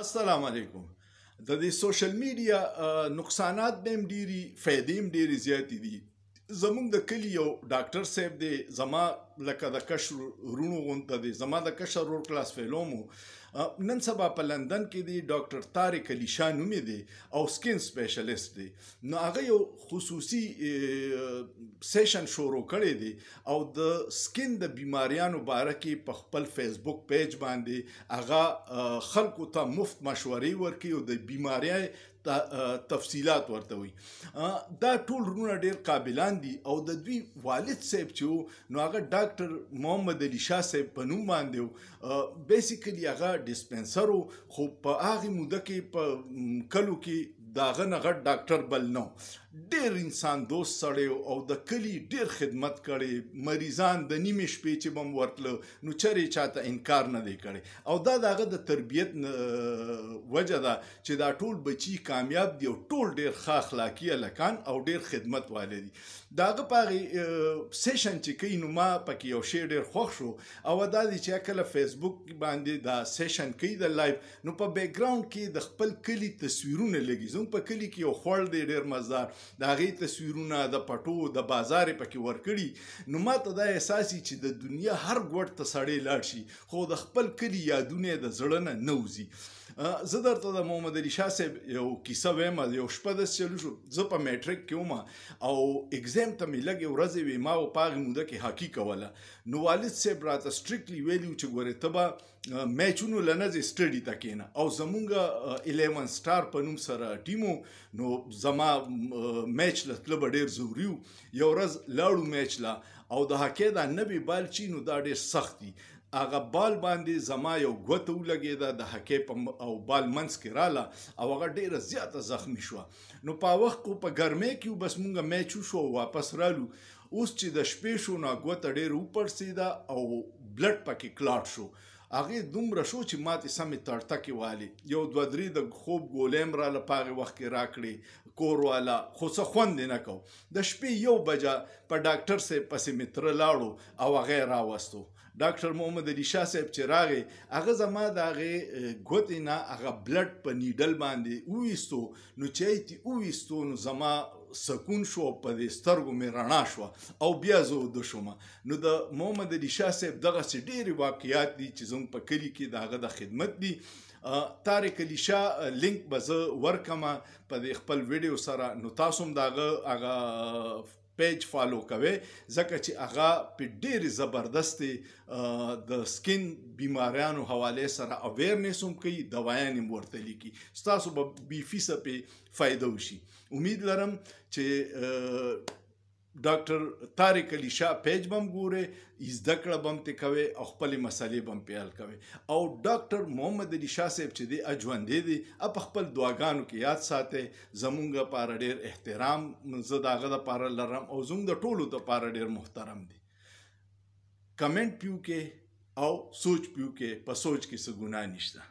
السلام علیکم. د دې سوشل میډیا نقصانات به هم ډیری فائدې هم ډیری زیاتې دي. زمونږ د کلي یو ډاکټر صاحب دی، زما لکه د کشر ورونو غونته دی، زما د کشر ورور کلاس فیلو مو نن سبا په لندن کې دی. ډاکټر طارق علي شاه نوم دی او سکین سپیشلیست دی. نو هغه یو خصوصي سیشن شروع کړی دی او د سکین د بیماریانو باره کې په خپل فیسبوک پیج باندې هغه خلکو ته مفت مشورې ورکوي او د بیماری تفصیلات ورته وي. دا ټول رونه ډیر قابلان دي او د دوی والد صاحب چې نو هغه ډاکټر محمد علي شاه صاحب په نوم باندې بیسیکلی هغه ډسپنسر خو په هغه موده کې په کلو کې داغه نه غټ ډاکټر بل نو. ډیر انسان دوست سړی او د کلی ډیر خدمت کړي، مریضان د نیمې شپې چې بم ورتله نو چرې چاته انکار نه دی کړی او دا دغه د تربیت وجه ده چې دا ټول بچي کامیاب دي او ټول ډیر ښه اخلاقي هلکان او ډیر خدمت والي دي. دغه په هغې سیشن چې کوي نو ما پکې یو شی ډیر خوښ شو او دا دی چې کله فیسبوک باندې دا سیشن کوي د لایف نو په بیک ګراوند کې د خپل کلي تصویرونه لګي. زموږ په کلي کې یو خوړ دی ډیر مزدار، د هغې تصویرونه د پټو د بازار پکې ورکړي. نو ما ته دا احساس چې د دنیا هر ګوټ ته سړی لاړ شي خو د خپل کلي یادونه د زړه نه نه وځي. زه درته د محمد علي شاه صاحب یو کیسه وایم. یو شپه داسې چلو شو، زه په میټرک کې وم او اګزام ته مې لږې ورځې وې، ما په هغې موده کې هاکي کوله. نو والد صاحب راته سټریکټلی ویلي چې ګورې ته به میچونو له نه ځې سټډي ته کښېنه او زمونږ 11 سټار په نوم سره ټیمو نو زما میچ له تله به ډېر ضروري و. یو ورځ لاړو میچ له او د هاکۍ دا نوی بال چې نو دا ډېر سخت دي. هغه بال باندې زما یو ګوته ولګېده، د هکۍ او بال منځ کې راله او هغه ډېره زیاته زخمي شوه. نو په وخت په ګرمۍ کې بس مونږ میچ وشو او واپس رالو. اوس چې د شپې شو نو ګوته ډېره وپړسېده او بلډ پکې کلاټ شو. هغې دومره شو چې ماتې سمې تړتکې والې. یو دوه درې د خوب ګولۍ هم راله په هغې وخت کې راکړې کور والا، خو څه خوند یې نه کو. د شپې 1 بجه په ډاکټر صاحب پسې مې تره لاړو او هغه یې راوستو. ډاکټر محمد علي شاه صاحب چې راغی هغه زما د هغې ګوتې نه هغه بلډ په نیډل باندې وویستو. نو چې یې ترې وویستو نو زما سکون شو، په دې سترګو مې رڼا شوه او بیا زه وده شوم. نو د محمد علي شاه صاحب دغسې ډېرې واقعات دي چې زموږ په کلي کې د هغه د خدمت دي. طارق علي شاه لینک به زه ورکمه په دې خپل ویډیو سره، نو تاسو هم د هغه پیج فالو کوئ ځکه چې هغه په ډېرې زبردستې د سکین بیماریانو حوالې سره اویرنس هم کوي، دوايانې هم ورته لیکي. ستاسو به بې فیسه پې فایده وشي. امید لرم چې ډاکټر طارق علي شاه پیج به هم ګورئ، زده کړه به هم ترې کوئ او خپلې مسلې به هم پې حل کوئ. او ډاکټر محمد علي شاه صاحب چې دی ژوندی دی، په خپل دعاګانو کې یاد ساتئ. زمونږ لپاره ډېر احترام زه د هغه دپاره لرم او زمونږ د ټولو دپاره ډېر محترم دی. کمنټ پې وکړئ او سوچ پې وکړئ، په سوچ کې څه ګناه نشته.